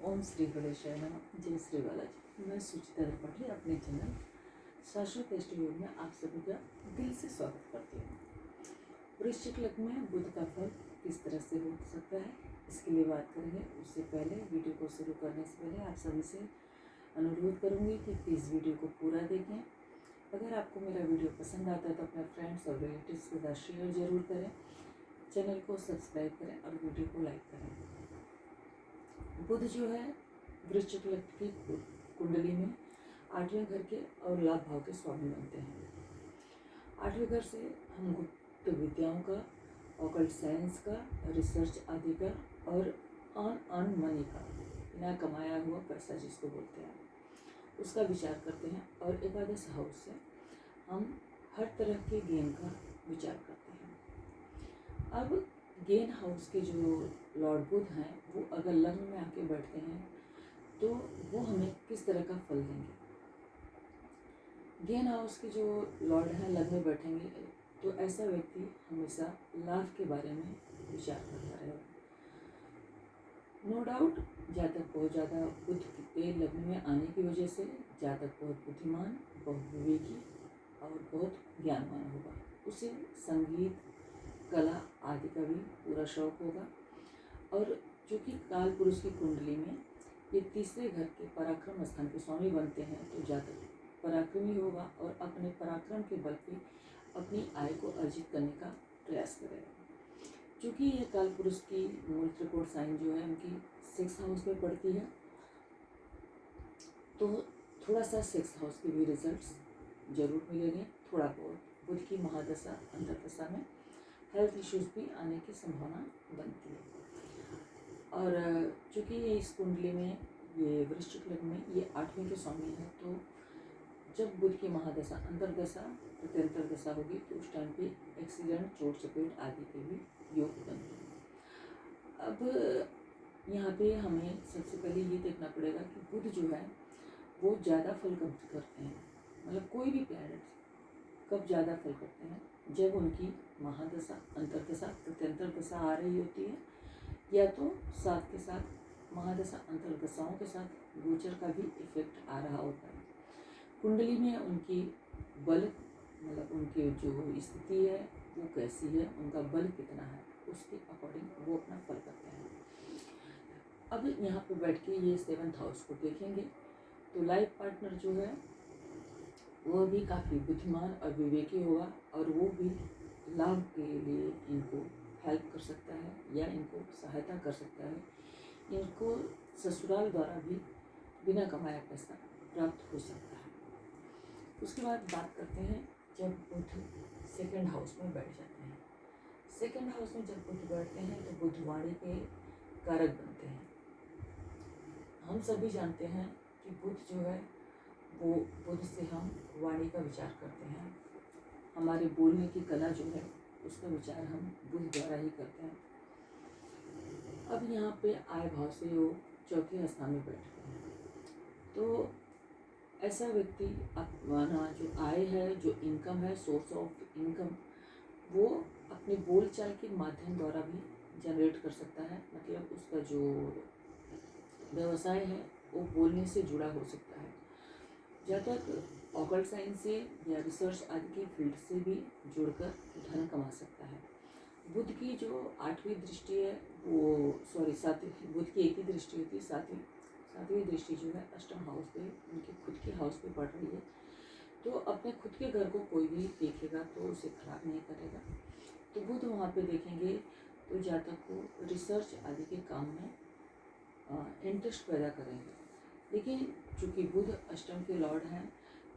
ओम श्री गणेशाय नमः। जय श्री बालाजी। मैं सुचिता त्रिपाठी अपने चैनल शाश्वत इष्ट योग में आप सभी का दिल से स्वागत करती हूँ। वृश्चिक लग्न में बुध का फल किस तरह से हो सकता है, इसके लिए बात करेंगे। उससे पहले वीडियो को शुरू करने से पहले आप सभी से अनुरोध करूँगी कि प्लीज़ वीडियो को पूरा देखें। अगर आपको मेरा वीडियो पसंद आता है तो अपने फ्रेंड्स और रिलेटिव्स के साथ शेयर ज़रूर करें, चैनल को सब्सक्राइब करें और वीडियो को लाइक करें। बुध जो है वृश्चिक लग्न की कुंडली में 8वें घर के और लाभ भाव के स्वामी बनते हैं। 8वें घर से हम गुप्त विद्याओं का, ऑकल्ट साइंस का, रिसर्च आदि का और अर्न मनी का, नया कमाया हुआ पैसा जिसको बोलते हैं, उसका विचार करते हैं। और एकादश हाउस से हम हर तरह के गेन का विचार करते हैं। अब गेन हाउस के जो लॉर्ड बुध हैं वो अगर लग्न में आके बैठते हैं तो वो हमें किस तरह का फल देंगे। गेन हाउस के जो लॉर्ड हैं लग्न में बैठेंगे तो ऐसा व्यक्ति हमेशा लाभ के बारे में विचार करता रहेगा। नो डाउट जातक बहुत ज़्यादा बुध के लग्न में आने की वजह से जातक बहुत बुद्धिमान, बहुत विवेकी और बहुत ज्ञानवान होगा। उसे संगीत, कला आदि का भी पूरा शौक होगा। और चूँकि काल पुरुष की कुंडली में ये तीसरे घर के पराक्रम स्थान के स्वामी बनते हैं तो जातक पराक्रमी होगा और अपने पराक्रम के बल पे अपनी आय को अर्जित करने का प्रयास करेगा। चूँकि ये काल पुरुष की मूल त्रिकोण साइन जो है उनकी 6th हाउस में पड़ती है तो थोड़ा सा 6th हाउस के भी रिजल्ट्स जरूर मिलेंगे। थोड़ा बहुत बुध की महादशा अंतर्दशा में हेल्थ इश्यूज भी आने की संभावना बनती है। और चूँकि ये इस कुंडली में ये वृश्चिक लग्न में ये 8वें के स्वामी है तो जब बुध की महादशा अंतर्दशा प्रत्यंतर दशा होगी तो उस टाइम पे एक्सीडेंट, चोट चपेट आदि के भी योग बनते हैं। अब यहाँ पे हमें सबसे पहले ये देखना पड़ेगा कि बुध जो है वो ज़्यादा फल कब करते हैं, मतलब कोई भी प्लैनेट कब ज़्यादा फल करते हैं, जब उनकी महादशा अंतर्दशा प्रत्यंतर दशा आ रही होती है या तो साथ के साथ महादशा अंतर्दशाओं के साथ गोचर का भी इफेक्ट आ रहा होता है। कुंडली में उनकी बल, मतलब उनकी जो स्थिति है वो कैसी है, उनका बल कितना है, उसके अकॉर्डिंग वो अपना फल करते हैं। अब यहाँ पे बैठ के ये 7th हाउस को देखेंगे तो लाइफ पार्टनर जो है वो भी काफ़ी बुद्धिमान और विवेकी होगा और वो भी लाभ के लिए इनको हेल्प कर सकता है या इनको सहायता कर सकता है। इनको ससुराल द्वारा भी बिना कमाया पैसा प्राप्त हो सकता है। उसके बाद बात करते हैं जब बुध 2nd हाउस में बैठ जाते हैं। 2nd हाउस में जब बुध बैठते हैं तो बुध वाणी के कारक बनते हैं। हम सभी जानते हैं कि बुध जो है वो बुध से हम वाणी का विचार करते हैं, हमारे बोलने की कला जो है उसका विचार हम बुध द्वारा ही करते हैं। अब यहाँ पे आय भाव से वो 4थे स्थान में बैठते हैं तो ऐसा व्यक्ति अपना जो आय है, जो इनकम है, सोर्स ऑफ इनकम, वो अपने बोलचाल के माध्यम द्वारा भी जनरेट कर सकता है। मतलब उसका जो व्यवसाय है वो बोलने से जुड़ा हो सकता है। ज़्यादातर ऑकल्ट साइंस से या रिसर्च आदि की फील्ड से भी जुड़कर धन कमा सकता है। बुध की जो 8वीं दृष्टि है वो बुध की एक ही दृष्टि होती है, 7वीं दृष्टि जो है अष्टम हाउस पे, उनके खुद के हाउस पे पड़ रही है तो अपने खुद के घर को कोई भी देखेगा तो उसे खराब नहीं करेगा। तो बुध वहाँ पे देखेंगे तो जातक को रिसर्च आदि के काम में इंटरेस्ट पैदा करेंगे। लेकिन चूँकि बुध अष्टम के लॉर्ड हैं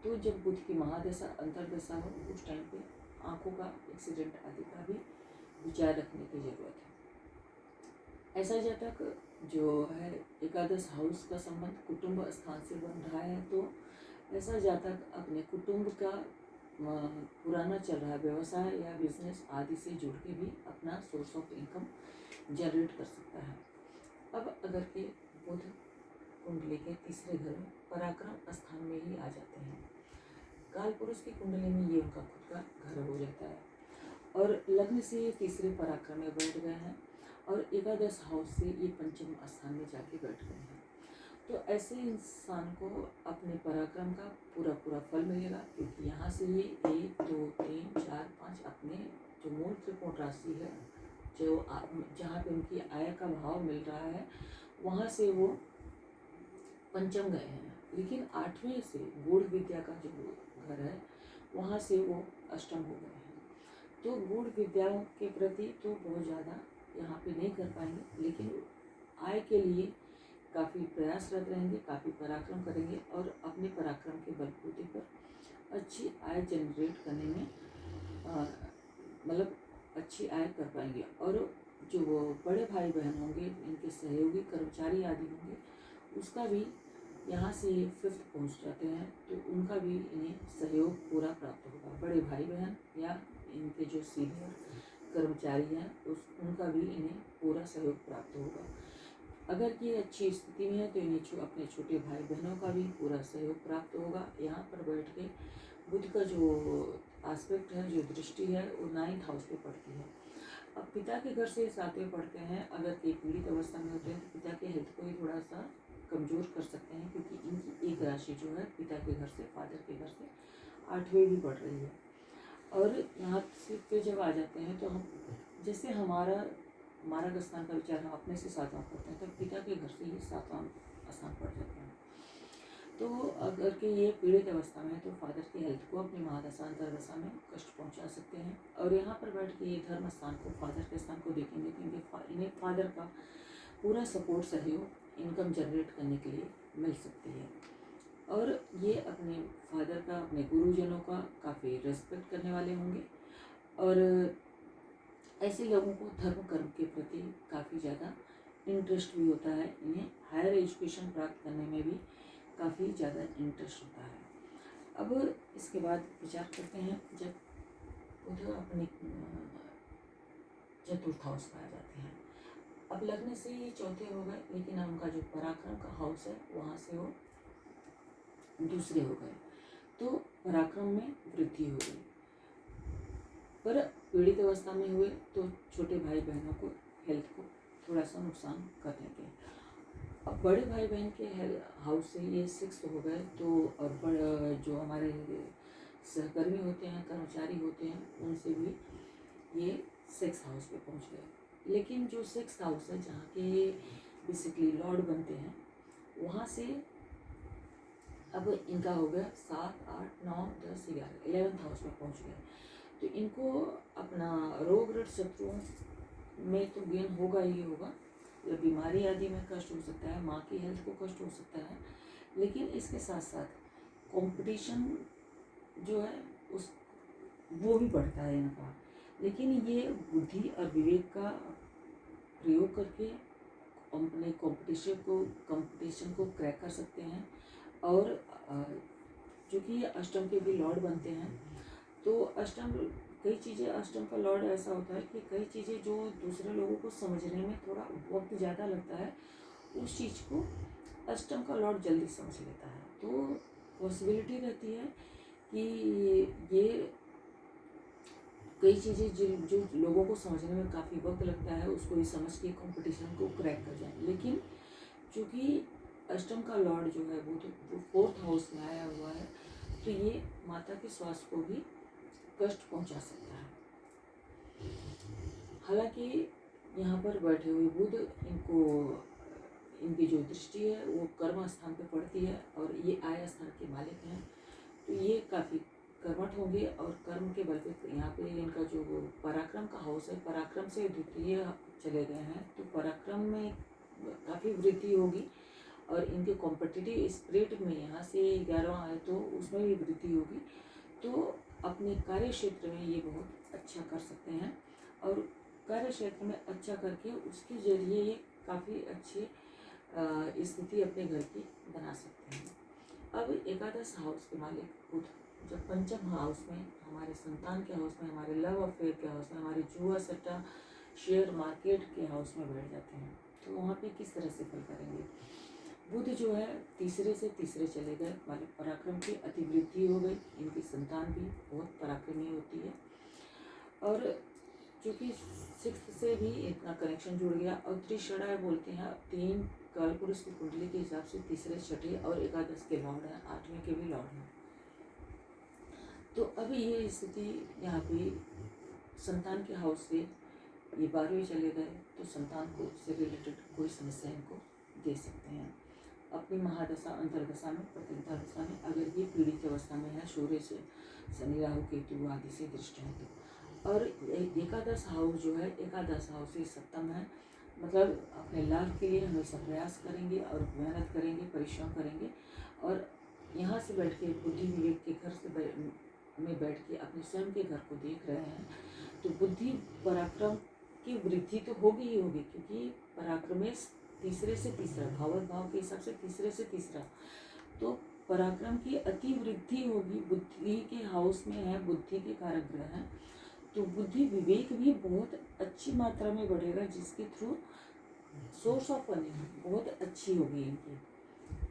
तो जब बुध की महादशा अंतर्दशा हो उस टाइम पे आँखों का एक्सीडेंट आदि का भी विचार रखने की ज़रूरत है। ऐसा जातक जो है एकादश हाउस का संबंध कुटुंब स्थान से बन रहा है तो ऐसा जातक अपने कुटुंब का पुराना चल रहा व्यवसाय या बिजनेस आदि से जुड़ के भी अपना सोर्स ऑफ इनकम जनरेट कर सकता है। अब अगर के बुध कुंडली के तीसरे घर में पराक्रम स्थान में ही आ जाते हैं, काल पुरुष की कुंडली में ये उनका खुद का घर हो जाता है और लग्न से ये तीसरे पराक्रम में बैठ गए हैं और एकादश हाउस से ये 5म स्थान में जाके बैठ गए हैं। तो ऐसे इंसान को अपने पराक्रम का पूरा पूरा फल मिलेगा, क्योंकि यहाँ से ये 1 2 3 4 5 अपने जो मूल त्रिकोण राशि है, जो जहाँ पे उनकी आय का भाव मिल रहा है, वहाँ से वो पंचम गए हैं। लेकिन 8वें से गूढ़ विद्या का जो घर है, वहाँ से वो अष्टम हो गए हैं। तो गूढ़ विद्याओं के प्रति तो बहुत ज़्यादा यहाँ पे नहीं कर पाएंगे, लेकिन आय के लिए काफ़ी प्रयासरत रहेंगे, काफ़ी पराक्रम करेंगे और अपने पराक्रम के बलबूते पर अच्छी आय जनरेट करने में मतलब अच्छी आय कर पाएंगे। और जो वो बड़े भाई बहन होंगे, इनके सहयोगी कर्मचारी आदि होंगे, उसका भी यहाँ से 5th पहुँच जाते हैं, तो उनका भी इन्हें सहयोग पूरा प्राप्त होगा। बड़े भाई बहन या इनके जो सीनियर कर्मचारी हैं, उनका भी इन्हें पूरा सहयोग प्राप्त होगा। अगर ये अच्छी स्थिति में है तो इन्हें अपने छोटे भाई बहनों का भी पूरा सहयोग प्राप्त होगा। यहाँ पर बैठ के बुध का जो एस्पेक्ट है, जो दृष्टि है, वो 9th हाउस पे पड़ती है। अब पिता के घर से 7वें पढ़ते हैं, अगर ये पीड़ित अवस्था में होते हैं तो पिता के हेल्थ को ही थोड़ा सा कमज़ोर कर सकते हैं, क्योंकि इनकी एक राशि जो है पिता के घर से, फादर के घर से 8वें भी पढ़ रही है। और यहाँ से पे जब आ जाते हैं तो हम जैसे हमारा मार्ग स्थान का विचार हम अपने से 7वां पढ़ते हैं, तो पिता के घर से ही 7वां स्थान पढ़ जाते हैं। तो अगर कि ये पीड़ित अवस्था में है तो फादर की हेल्थ को अपनी महादशा अंतर्दशा में कष्ट पहुंचा सकते हैं। और यहाँ पर बैठ के ये धर्म स्थान को, फादर के स्थान को देखेंगे तो इन्हें फादर का पूरा सपोर्ट, सहयोग इनकम जनरेट करने के लिए मिल सकती है। और ये अपने फादर का, अपने गुरुजनों का काफ़ी रिस्पेक्ट करने वाले होंगे। और ऐसे लोगों को धर्म कर्म के प्रति काफ़ी ज़्यादा इंटरेस्ट भी होता है। इन्हें हायर एजुकेशन प्राप्त करने में भी काफ़ी ज़्यादा इंटरेस्ट होता है। अब इसके बाद विचार करते हैं, जब उधर अपने चतुर्थ हाउस में आ जाते हैं। अब लगने से ये चौथे हो गए, लेकिन उनका जो पराक्रम का हाउस है वहाँ से वो दूसरे हो गए, तो पराक्रम में वृद्धि हो गई। पर पीड़ित अवस्था में हुए तो छोटे भाई बहनों को, हेल्थ को थोड़ा सा नुकसान कर देते हैं। अब बड़े भाई बहन के हाउस से ये 6th हो गए, तो और जो हमारे सहकर्मी होते हैं, कर्मचारी होते हैं, उनसे भी ये 6th हाउस पे पहुंच गए। लेकिन जो 6th हाउस है, जहाँ के बेसिकली लॉर्ड बनते हैं, वहाँ से अब इनका हो गया 7 8 9 10 11 11th हाउस में पहुंच गए। तो इनको अपना रोग ऋण शत्रुओं में तो गेन होगा ही होगा, या बीमारी आदि में कष्ट हो सकता है, माँ की हेल्थ को कष्ट हो सकता है, लेकिन इसके साथ साथ कंपटीशन जो है उस वो भी बढ़ता है इनका। लेकिन ये बुद्धि और विवेक का प्रयोग करके अपने कंपटीशन को क्रैक कर सकते हैं। और चूँकि ये अष्टम के भी लॉर्ड बनते हैं, तो अष्टम कई चीज़ें, अष्टम का लॉर्ड ऐसा होता है कि कई चीज़ें जो दूसरे लोगों को समझने में थोड़ा वक्त ज़्यादा लगता है, उस चीज़ को अष्टम का लॉर्ड जल्दी समझ लेता है। तो पॉसिबिलिटी रहती है कि ये कई चीज़ें जो लोगों को समझने में काफ़ी वक्त लगता है, उसको भी समझ के कंपटीशन को क्रैक कर जाए। लेकिन चूँकि अष्टम का लॉर्ड जो है वो 4th हाउस में आया हुआ है, तो ये माता के स्वास्थ्य को भी कष्ट पहुंचा सकता है। हालांकि यहाँ पर बैठे हुए बुध, इनकी जो दृष्टि है वो कर्म स्थान पे पड़ती है, और ये आय स्थान के मालिक हैं, तो ये काफ़ी कर्मठ होंगे। और कर्म के बल पे यहाँ पे इनका जो पराक्रम का हाउस है, पराक्रम से द्वितीय चले गए हैं, तो पराक्रम में काफ़ी वृद्धि होगी। और इनके कॉम्पिटिटिव स्पिरिट में यहाँ से 11वां आए तो उसमें भी वृद्धि होगी। तो अपने कार्य क्षेत्र में ये बहुत अच्छा कर सकते हैं, और कार्य क्षेत्र में अच्छा करके उसके जरिए ये काफ़ी अच्छी स्थिति अपने घर की बना सकते हैं। अब एकादश हाउस के मालिक बुध जब पंचम हाउस में, हमारे संतान के हाउस में, हमारे लव अफेयर के हाउस में, हमारे जुआ सट्टा शेयर मार्केट के हाउस में बैठ जाते हैं, तो वहाँ पे किस तरह से फल करेंगे। बुध जो है तीसरे से तीसरे चले गए, मालिक पराक्रम की अतिवृद्धि हो गई, इनकी संतान भी बहुत पराक्रमी होती है। और क्योंकि सिक्स से भी इतना कनेक्शन जुड़ गया। और त्रिषणाय बोलते हैं, 3 कालपुरुष की कुंडली के हिसाब से तीसरे, छठे और एकादश के लॉर्ड हैं, 8वें के भी लॉर्ड हैं। तो अभी ये स्थिति यहाँ पे संतान के हाउस से ये 12वें चले गए, तो संतान को से रिलेटेड कोई समस्या इनको दे सकते हैं। अपनी महादशा अंतर्दशा में, प्रतिदशा दशा में अगर ये पीड़ित अवस्था में है, सूर्य से शनि राहु केतु आदि से दृष्टि है तो। और एकादश हाउस जो है, एकादश हाउस से सप्तम है, मतलब अपने लाभ के लिए हमेशा प्रयास करेंगे और मेहनत करेंगे, परिश्रम करेंगे। और यहाँ से बैठ के बुद्धि विवेक के घर से में बैठ के अपने स्वयं के घर को देख रहे हैं, तो बुद्धि पराक्रम की वृद्धि तो होगी ही होगी, क्योंकि पराक्रमेश तीसरे से तीसरा, भावत भाव के हिसाब से तीसरे से तीसरा, तो पराक्रम की अति वृद्धि होगी। बुद्धि के हाउस में है, बुद्धि के कारक ग्रह हैं, तो बुद्धि विवेक भी बहुत अच्छी मात्रा में बढ़ेगा, जिसके थ्रू सोर्स ऑफ अर्निंग बहुत अच्छी होगी। इनकी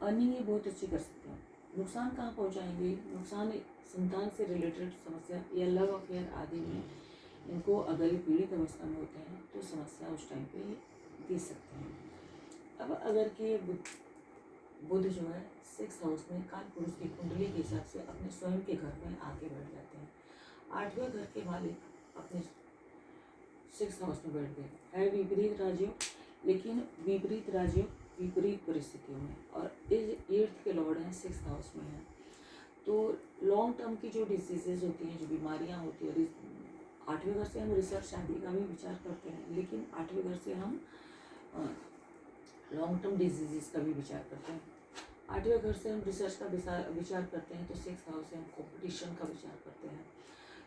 अर्निंग ये बहुत अच्छी कर सकते हैं। नुकसान कहाँ पहुँचाएंगे? नुकसान संतान से रिलेटेड समस्या या लव अफेयर आदि में इनको अगर ये पीड़ित अवस्था में होते हैं तो समस्या उस टाइम पे दे सकते हैं। अब अगर के बुध जो है 6 हाउस में काल पुरुष की कुंडली के हिसाब से अपने स्वयं के घर में आके बैठ जाते हैं। 8वें घर के मालिक अपने 6 हाउस में बैठ गए, है विपरीत राजयोग, लेकिन विपरीत राजयोग विपरीत परिस्थितियों में, और इस 8th के लॉर्ड हैं 6 हाउस में हैं। तो लॉन्ग टर्म की जो डिजीजेज होती हैं, जो बीमारियां होती है, 8वें घर से हम रिसर्च शादी का भी विचार करते हैं, लेकिन 8वें घर से हम लॉन्ग टर्म डिजीजेस का भी विचार करते हैं। 8वें घर से हम रिसर्च का विचार करते हैं, तो 6 हाउस से हम कॉम्पिटिशन का विचार करते हैं।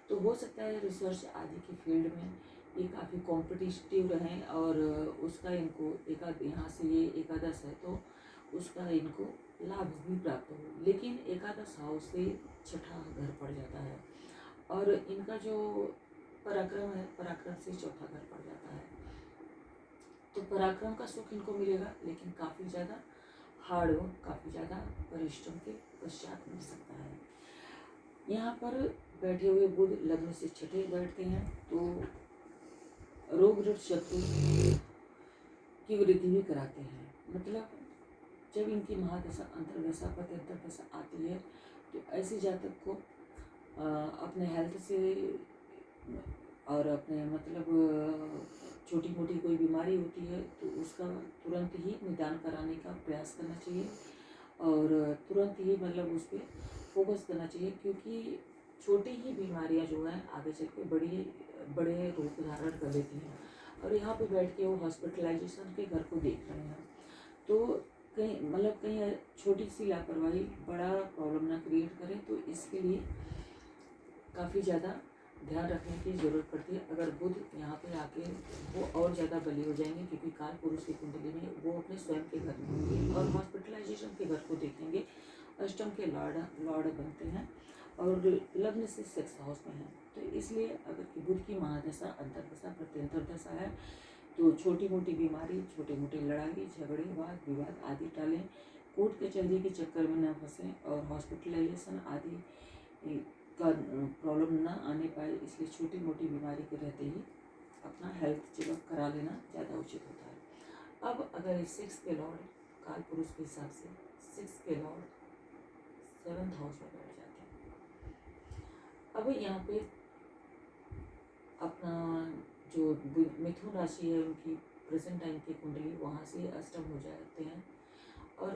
तो हो सकता है रिसर्च आदि की फील्ड में ये काफ़ी कॉम्पिटिटिव रहें, और उसका इनको यहाँ से ये एकादश है तो उसका इनको लाभ भी प्राप्त हो। लेकिन एकादश हाउस से छठा घर पड़ जाता है, और इनका जो पराक्रम है, पराक्रम से चौथा घर पड़ जाता है। तो पराक्रम का सुख इनको मिलेगा, लेकिन काफ़ी ज़्यादा हार्ड वर्क, काफ़ी ज़्यादा परिश्रम के पश्चात मिल सकता है। यहाँ पर बैठे हुए बुध लग्न से छठे बैठते हैं, तो रोग ऋण शत्रु की वृद्धि भी कराते हैं। मतलब जब इनकी महादशा अंतर्दशा प्रत्यंतरदशा आती है, तो ऐसे जातक को अपने हेल्थ से और अपने मतलब छोटी मोटी कोई बीमारी होती है तो उसका तुरंत ही निदान कराने का प्रयास करना चाहिए, और तुरंत ही मतलब उस पर फोकस करना चाहिए, क्योंकि छोटी ही बीमारियां जो हैं आगे चल के बड़े रूप धारण कर लेती हैं। और यहाँ पे बैठ के वो हॉस्पिटलाइजेशन के घर को देख रहे हैं, तो कहीं छोटी सी लापरवाही बड़ा प्रॉब्लम ना क्रिएट करें। तो इसके लिए काफ़ी ज़्यादा ध्यान रखने की ज़रूरत पड़ती है। अगर बुध यहाँ पे आके वो और ज़्यादा बली हो जाएंगे, क्योंकि काल पुरुष की कुंडली में वो अपने स्वयं के घर में होंगे और हॉस्पिटलाइजेशन के घर को देखेंगे। अष्टम के लॉर्ड बनते हैं और लग्न से 6 हाउस में हैं। तो इसलिए अगर कि बुध की महादशा अंतर्दशा प्रत्यंतरदशा है, तो छोटी मोटी बीमारी, छोटे मोटे लड़ाई झगड़े वाद विवाद आदि टालें, कोर्ट कचहरी के चक्कर में न फंसें, और हॉस्पिटलाइजेशन आदि का प्रॉब्लम ना आने पाए। इसलिए छोटी मोटी बीमारी के रहते ही अपना हेल्थ चेकअप करा लेना ज़्यादा उचित होता है। अब अगर इस 6 के लॉर्ड काल पुरुष के हिसाब से 6 के लॉर्ड 7th हाउस में बैठ जाते हैं। अब यहाँ पे अपना जो मिथुन राशि है उनकी प्रेजेंट टाइम की कुंडली, वहाँ से अष्टम हो जाते हैं, और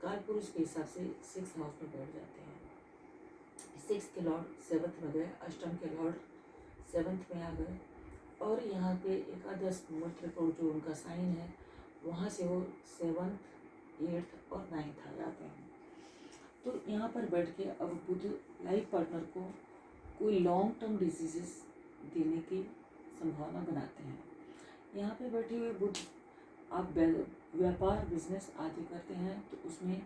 काल पुरुष के हिसाब से 6 हाउस में बैठ जाते हैं। 6 के लॉर्ड 7th में गए, अष्टम के लॉर्ड 7th में आ गए, और यहाँ पे एकादश मूत्र को जो उनका साइन है वहाँ से वो 7th 8th और 9th आ जाते हैं। तो यहाँ पर बैठ के अब बुध लाइफ पार्टनर को कोई लॉन्ग टर्म डिजीजेस देने की संभावना बनाते हैं। यहाँ पे बैठे हुए बुध आप व्यापार बिजनेस आदि करते हैं तो उसमें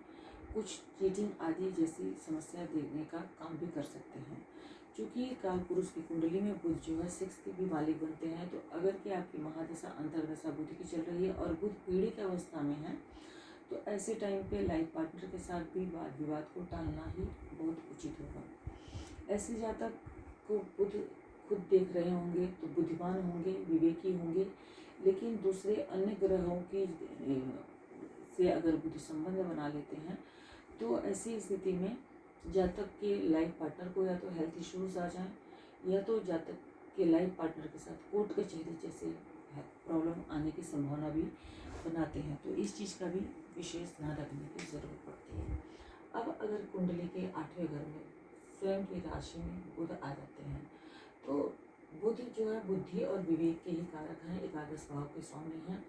कुछ चीटिंग आदि जैसी समस्या देने का काम भी कर सकते हैं। क्योंकि काल पुरुष की कुंडली में बुध जो है 6 के भी मालिक बनते हैं, तो अगर कि आपकी महादशा अंतर्दशा बुध की चल रही है और बुध पीड़ित अवस्था में है, तो ऐसे टाइम पे लाइफ पार्टनर के साथ भी वाद विवाद को टालना ही बहुत उचित होगा। ऐसे जातक को बुध खुद देख रहे होंगे तो बुद्धिमान होंगे, विवेकी होंगे, लेकिन दूसरे अन्य ग्रहों की से अगर बुद्धि संबंध बना लेते हैं तो ऐसी स्थिति में जातक के लाइफ पार्टनर को या तो हेल्थ इश्यूज आ जाएं, या तो जातक के लाइफ पार्टनर के साथ कोर्ट कचहरी जैसे प्रॉब्लम आने की संभावना भी बनाते हैं। तो इस चीज़ का भी विशेष ध्यान रखने की ज़रूरत पड़ती है। अब अगर कुंडली के 8वें घर में स्वयं की राशि में बुध आ जाते हैं तो बुध जो है बुद्धि और विवेक के ही कारक हैं, एकादश भाव के स्वामी हैं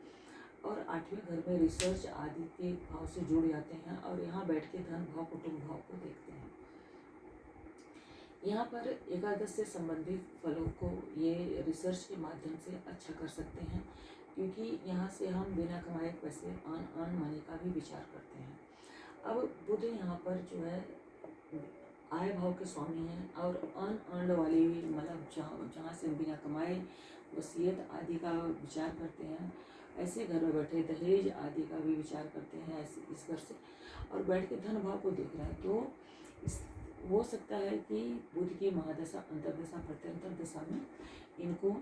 और 8वें घर में रिसर्च आदि के भाव से जुड़ जाते हैं और यहाँ बैठ के धन भाव कुटुंब भाव को देखते हैं। यहाँ पर एकादश से संबंधित फलों को ये रिसर्च के माध्यम से अच्छा कर सकते हैं, क्योंकि यहाँ से हम बिना कमाए पैसे अर्न मनी का भी विचार करते हैं। अब बुध यहाँ पर जो है आय भाव के स्वामी हैं और अर्न वाले भी, मतलब जहाँ से बिना कमाए वसीयत आदि का विचार करते हैं, ऐसे घर में बैठे दहेज आदि का भी विचार करते हैं ऐसे इस घर से और बैठ के धन भाव को देख रहे हैं। तो हो सकता है कि बुध की महादशा, अंतर्दशा, प्रत्यंतर दशा में इनको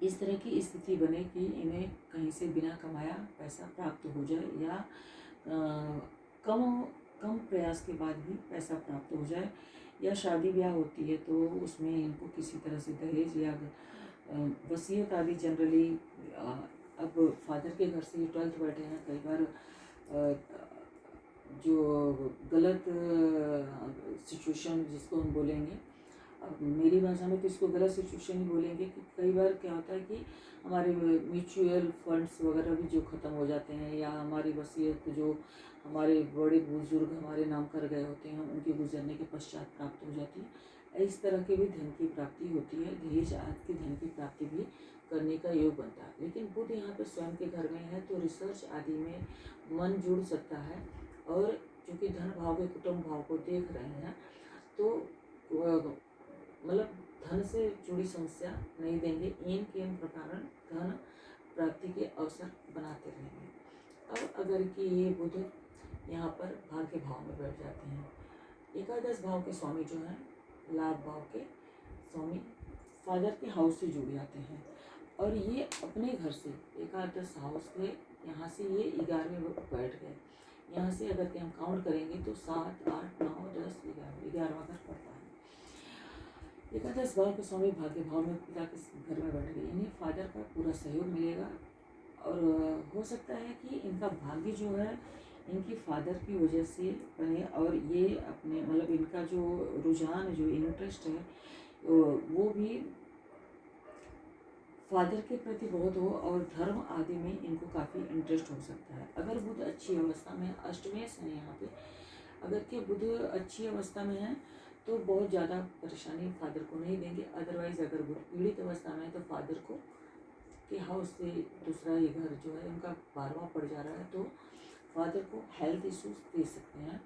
इस तरह की स्थिति बने कि इन्हें कहीं से बिना कमाया पैसा प्राप्त हो जाए या कम प्रयास के बाद भी पैसा प्राप्त हो जाए, या शादी ब्याह होती है तो उसमें इनको किसी तरह से दहेज या वसीयत आदि जनरली। अब फादर के घर से 12th बैठे हैं, कई बार जो गलत सिचुएशन जिसको हम बोलेंगे, अब मेरी भाषा में तो इसको गलत सिचुएशन ही बोलेंगे कि कई बार क्या होता है कि हमारे म्यूचुअल फंड्स वगैरह भी जो ख़त्म हो जाते हैं, या हमारी वसीयत जो हमारे बड़े बुजुर्ग हमारे नाम कर गए होते हैं उनके गुजरने के पश्चात प्राप्त हो जाती है। इस तरह के भी धन की प्राप्ति होती है, दहेज आदि की धन की प्राप्ति भी करने का योग बनता है। लेकिन बुध यहाँ पे स्वयं के घर में है तो रिसर्च आदि में मन जुड़ सकता है, और चूँकि धन भाव के कुटुंब भाव को देख रहे हैं तो मतलब धन से जुड़ी समस्या नहीं देंगे, एन प्रकार धन प्राप्ति के अवसर बनाते रहेंगे। अब अगर कि ये बुध यहाँ पर भाग्य भाव में बैठ जाते हैं, एकादश भाव के स्वामी जो हैं, लाभ भाव के स्वामी फादर के हाउस से जुड़ जाते हैं और ये अपने घर से एकादश हाउस के यहाँ से ये 11वें बैठ गए। यहाँ से अगर कि हम काउंट करेंगे तो 7, 8, 9, 10, 11वां घर पड़ता है। एकादश भाव के स्वामी भाग्य भाव में पिता के घर में बैठ गए, इन्हें फादर का पूरा सहयोग मिलेगा और हो सकता है कि इनका भाग्य जो है इनकी फादर की वजह से बने और ये अपने मतलब इनका जो रुझान जो इंटरेस्ट है वो भी फादर के प्रति बहुत हो और धर्म आदि में इनको काफ़ी इंटरेस्ट हो सकता है। अगर बुध अच्छी अवस्था में, अष्टमेश है यहाँ पे, अगर के बुध अच्छी अवस्था में है तो बहुत ज़्यादा परेशानी फादर को नहीं देंगे। अदरवाइज़ अगर बुध पीड़ित अवस्था में है तो फादर को के हाउस से दूसरा ये घर जो है उनका 12वां पड़ जा रहा है तो फादर को हेल्थ इश्यूज दे सकते हैं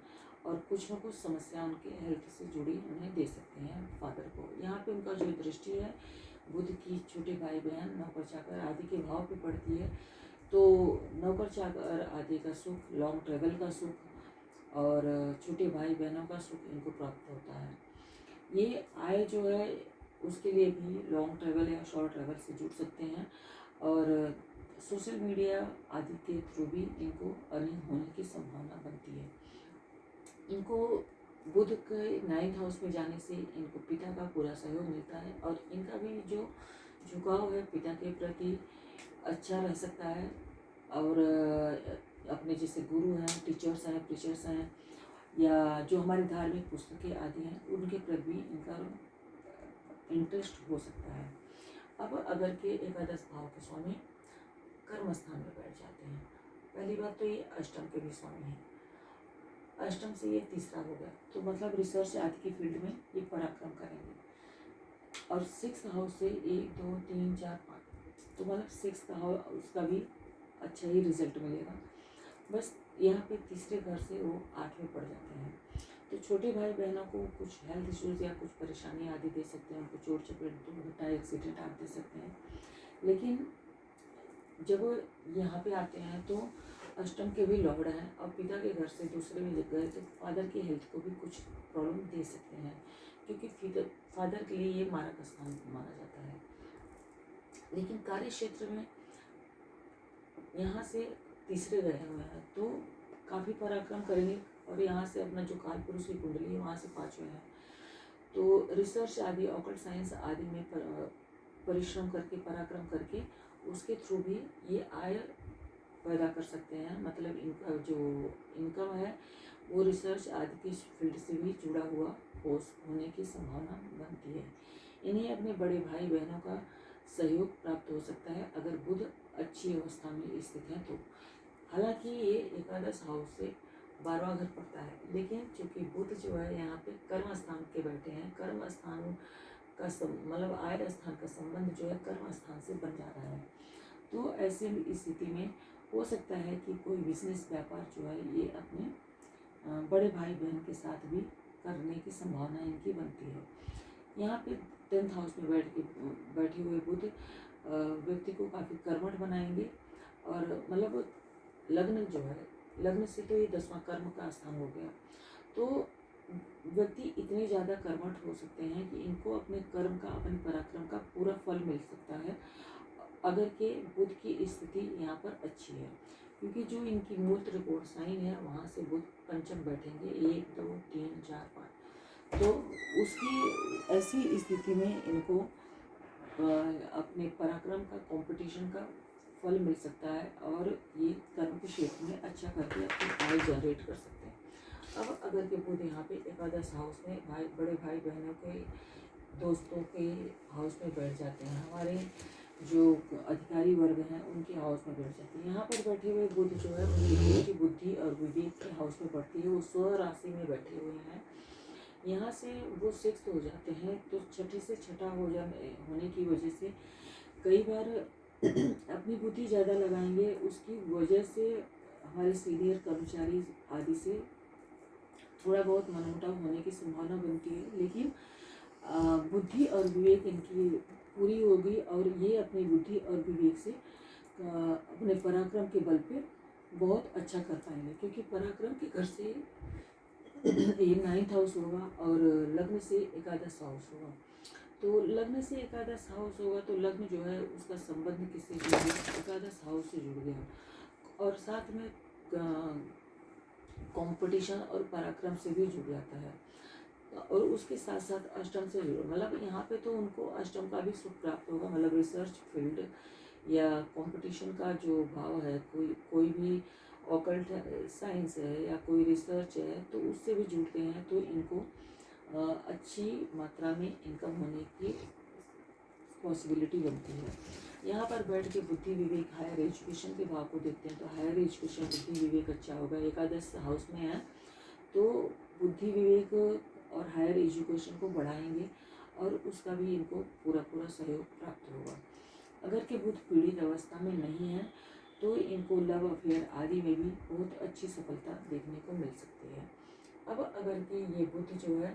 और कुछ न कुछ समस्या उनके हेल्थ से जुड़ी उन्हें दे सकते हैं फादर को। यहाँ पे उनका जो दृष्टि है बुध की छोटे भाई बहन, नौकर चाकर आदि के भाव पे पड़ती है, तो नौकर चाकर आदि का सुख, लॉन्ग ट्रैवल का सुख और छोटे भाई बहनों का सुख इनको प्राप्त होता है। ये आय जो है उसके लिए भी लॉन्ग ट्रैवल या शॉर्ट ट्रैवल से जुड़ सकते हैं और सोशल मीडिया आदि के थ्रू भी इनको अर्निंग होने की संभावना बनती है। इनको बुध के 9th हाउस में जाने से इनको पिता का पूरा सहयोग मिलता है और इनका भी जो झुकाव है पिता के प्रति अच्छा रह सकता है और अपने जैसे गुरु हैं, टीचर्स हैं, प्रीचर्स हैं या जो हमारी धार्मिक पुस्तकें आदि हैं उनके प्रति भी इनका इंटरेस्ट हो सकता है। अब अगर के एकादश भाव के स्वामी कर्म स्थान में बैठ जाते हैं, पहली बात तो ये अष्टम के भी स्वामी हैं, अष्टम से ये तीसरा हो गया तो मतलब रिसर्च आदि की फील्ड में ये पराक्रम करेंगे और 6th हाउस से 1, 2, 3, 4, 5 तो मतलब 6th हाउस उसका भी अच्छा ही रिजल्ट मिलेगा। बस यहाँ पे तीसरे घर से वो 8वें पड़ जाते हैं तो छोटे भाई बहनों को कुछ हेल्थ इश्यूज़ या कुछ परेशानी आदि दे सकते हैं, उनको चोट चपेट, दुर्घटना, एक्सीडेंट आदि दे सकते हैं। लेकिन जब यहाँ पे आते हैं तो अष्टम के भी लॉर्ड हैं और पिता के घर से दूसरे में गए तो फादर की हेल्थ को भी कुछ प्रॉब्लम दे सकते हैं, क्योंकि फादर के लिए ये मारक स्थान माना जाता है। लेकिन कार्य क्षेत्र में यहाँ से तीसरे गए हुए हैं तो काफ़ी पराक्रम करेंगे, और यहाँ से अपना जो काल पुरुष की कुंडली है वहाँ से पाँचवें हैं, तो रिसर्च आदि ऑकल्ट साइंस आदि में परिश्रम करके पराक्रम करके उसके थ्रू भी ये आय पैदा कर सकते हैं। मतलब इनका जो इनकम है वो रिसर्च आदि की फील्ड से भी जुड़ा हुआ होने की संभावना बनती है। इन्हें अपने बड़े भाई बहनों का सहयोग प्राप्त हो सकता है अगर बुध अच्छी अवस्था में स्थित है तो। हालांकि ये एकादश हाउस से 12वां घर पड़ता है, लेकिन चूंकि बुध जो है यहाँ पे कर्म स्थान के बैठे हैं, कर्म स्थान का मतलब आय स्थान का संबंध जो है कर्म स्थान से बन जा रहा है, तो ऐसी स्थिति में हो सकता है कि कोई बिजनेस व्यापार जो है ये अपने बड़े भाई बहन के साथ भी करने की संभावना इनकी बनती है। यहाँ पे 10th हाउस में बैठे हुए बुध व्यक्ति को काफ़ी कर्मठ बनाएंगे, और मतलब लग्न जो है, लग्न से तो ये 10वां कर्म का स्थान हो गया, तो व्यक्ति इतने ज़्यादा कर्मठ हो सकते हैं कि इनको अपने कर्म का, अपने पराक्रम का पूरा फल मिल सकता है अगर के बुध की स्थिति यहाँ पर अच्छी है। क्योंकि जो इनकी मूल त्रिकोण साइन है वहाँ से बुध पंचम बैठेंगे 1 2 3 4 5, तो उसकी ऐसी स्थिति में इनको अपने पराक्रम का, कंपटीशन का फल मिल सकता है, और ये कर्म के क्षेत्र में अच्छा करके अपनी आय जनरेट कर सकते हैं। अब अगर के बुध यहाँ पे एकादश हाउस में बड़े भाई बहनों के, दोस्तों के हाउस में बैठ जाते हैं, हमारे जो अधिकारी वर्ग हैं उनके हाउस में बैठ जाते हैं। यहाँ पर बैठे हुए बुध जो है उनकी बुद्धि और विवेक के हाउस में बढ़ती है, वो स्व राशि में बैठे हुए हैं। यहाँ से वो 6th हो जाते हैं, तो छठी से छठा होने की वजह से कई बार अपनी बुद्धि ज़्यादा लगाएंगे, उसकी वजह से हमारे सीनियर कर्मचारी आदि से थोड़ा बहुत मनमुटाव होने की संभावना बनती है। लेकिन बुद्धि और विवेक इनकी पूरी होगी, और ये अपनी बुद्धि और विवेक से अपने पराक्रम के बल पे बहुत अच्छा कर पाएंगे, क्योंकि पराक्रम के घर से ये 9th हाउस होगा और लग्न से एकादश हाउस होगा। तो लग्न से एकादश हाउस होगा तो लग्न जो है उसका संबंध किससे जुड़ गया, एकादश हाउस से जुड़ गया, और साथ में कंपटीशन और पराक्रम से भी जुड़ जाता है, और उसके साथ साथ अष्टम से जुड़ो, मतलब यहाँ पे तो उनको अष्टम का भी सुख प्राप्त होगा। मतलब रिसर्च फील्ड या कंपटीशन का जो भाव है, कोई भी ऑकल्ट साइंस है या कोई रिसर्च है तो उससे भी जुड़ते हैं, तो इनको अच्छी मात्रा में इनकम होने की पॉसिबिलिटी बनती है। यहाँ पर बैठ के बुद्धि विवेक हायर एजुकेशन के भाव को देखते हैं, तो हायर एजुकेशन बुद्धि विवेक अच्छा होगा। एकादश हाउस में है तो बुद्धि विवेक और हायर एजुकेशन को बढ़ाएंगे, और उसका भी इनको पूरा सहयोग प्राप्त होगा। अगर के बुध पीड़ित अवस्था में नहीं है तो इनको लव अफेयर आदि में भी बहुत अच्छी सफलता देखने को मिल सकती है। अब अगर के ये बुध जो है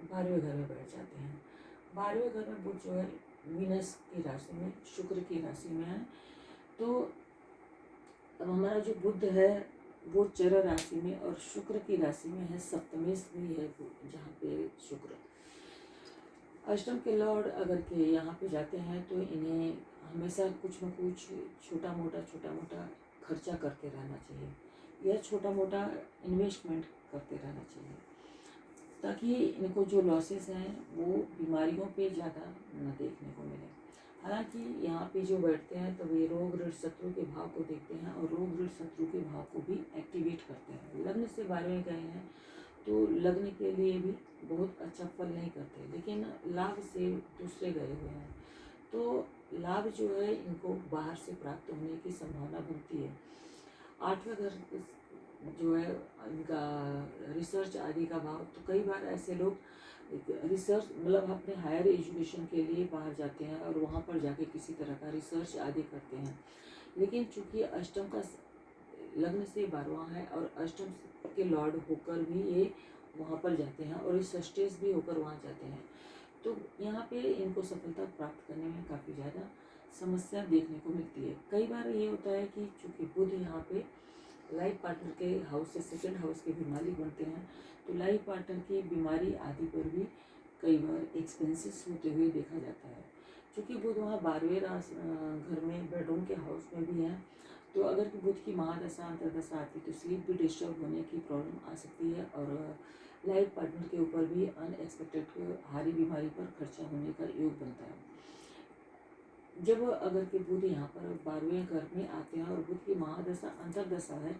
12वें घर में बैठ जाते हैं, 12वें घर में बुध जो है वीनस की राशि में, शुक्र की राशि में है, तो अब हमारा जो बुध है वो चर राशि में और शुक्र की राशि में है, सप्तमेश भी है जहाँ पे शुक्र। अष्टम के लॉर्ड अगर के यहाँ पे जाते हैं तो इन्हें हमेशा कुछ न कुछ छोटा मोटा खर्चा करते रहना चाहिए, या छोटा मोटा इन्वेस्टमेंट करते रहना चाहिए, ताकि इनको जो लॉसेस हैं वो बीमारियों पे ज़्यादा न देखने को मिले। हालांकि यहाँ पे जो बैठते हैं तो वे रोग ऋण शत्रु के भाव को देखते हैं और रोग ऋण शत्रु के भाव को भी एक्टिवेट करते हैं। लग्न से 12वें गए हैं तो लग्न के लिए भी बहुत अच्छा फल नहीं करते, लेकिन लाभ से दूसरे गए हुए हैं तो लाभ जो है इनको बाहर से प्राप्त होने की संभावना बनती है। 8वां घर जो है इनका रिसर्च आदि का भाव, तो कई बार ऐसे लोग रिसर्च मतलब अपने हायर एजुकेशन के लिए बाहर जाते हैं और वहाँ पर जाके किसी तरह का रिसर्च आदि करते हैं, लेकिन चूंकि अष्टम का लग्न से 12वां है और अष्टम के लॉर्ड होकर भी ये वहाँ पर जाते हैं और इस स्टेज भी होकर वहाँ जाते हैं, तो यहाँ पे इनको सफलता प्राप्त करने में काफ़ी ज़्यादा समस्या देखने को मिलती है। कई बार ये होता है कि चूँकि बुध यहाँ पे लाइफ पार्टनर के हाउस से सेकंड हाउस के भी मालिक बनते हैं, तो लाइफ पार्टनर की बीमारी आदि पर भी कई बार एक्सपेंसेस होते हुए देखा जाता है। क्योंकि बुध वहाँ 12वें घर में बेडरूम के हाउस में भी हैं, तो अगर कि बुध की महादशा अंतर्दशा आती है तो स्लीप भी डिस्टर्ब होने की प्रॉब्लम आ सकती है, और लाइफ पार्टनर के ऊपर भी अनएक्सपेक्टेड हारी बीमारी पर खर्चा होने का योग बनता है। जब अगर के बुध यहाँ पर 12वें घर में आते हैं और बुध की महादशा अंतर्दशा है,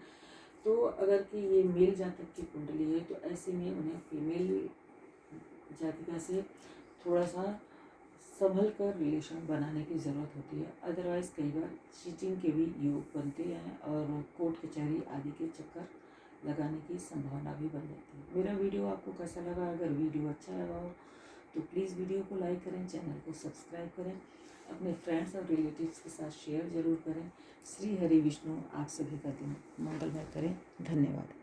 तो अगर कि ये मेल जातक की कुंडली है, तो ऐसे में उन्हें फीमेल जातिका से थोड़ा सा संभल कर रिलेशन बनाने की ज़रूरत होती है। अदरवाइज़ कई बार चीटिंग के भी योग बनते हैं और कोर्ट कचहरी आदि के चक्कर लगाने की संभावना भी बन जाती है। मेरा वीडियो आपको कैसा लगा? अगर वीडियो अच्छा लगा हो तो प्लीज़ वीडियो को लाइक करें, चैनल को सब्सक्राइब करें, अपने फ्रेंड्स और रिलेटिव्स के साथ शेयर ज़रूर करें। श्री हरि विष्णु आप सभी का दिन मंगलमय करें। धन्यवाद।